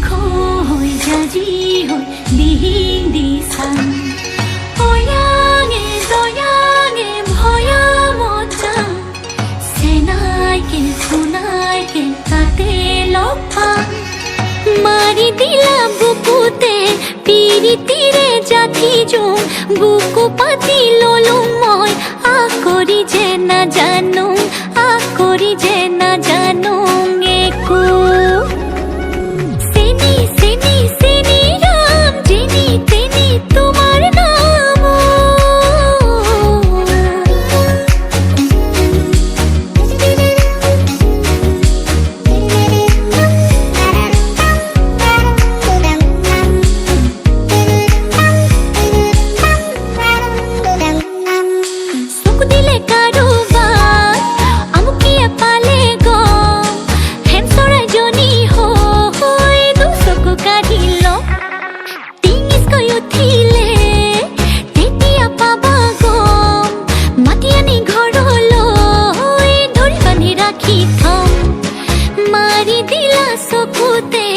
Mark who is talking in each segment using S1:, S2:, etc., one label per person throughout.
S1: khôi ra gì hồi đi đi sang hồi nghe rồi nghe hồi một trang sẽ nai ke kate lopa mari dila bukute piri tire jati jo buku pati lolum moi akori je na janu akori je na janu eku seni ram jeni teni tomar naam suk dile karobar amukiya pale go hen sorai joni hoy dusok kadhilo tingis koy uthile tetia paba go matiani ghorolo dhori bani rakhi thom mari dila sokute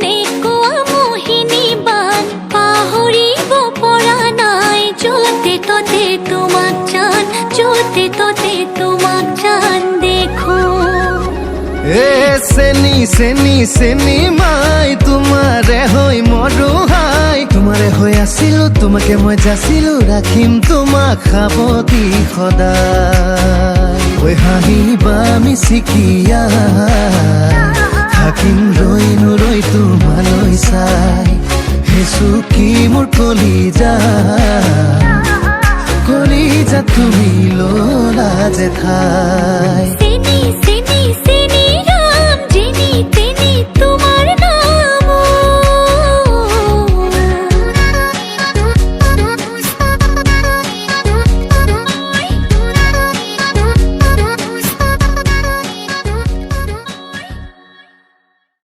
S1: neko mohini ban pahoribo pora nai jote tote tomak chan jote tote tomak chan dekho
S2: এ চেনি মাই তোমাৰে হৈ মৰো হাই তোমাৰে হৈ আছিলো তোমাকে মই যাচিলো ৰাখিম তোমাক সাৱতি সদায় ঐ হাঁহিবা মিচিকিয়া থাকিম ৰৈ নৰৈ তোমালৈ চাই হেচু কি মোৰ কলিজা তুমি ললা যে ঠাই
S1: seni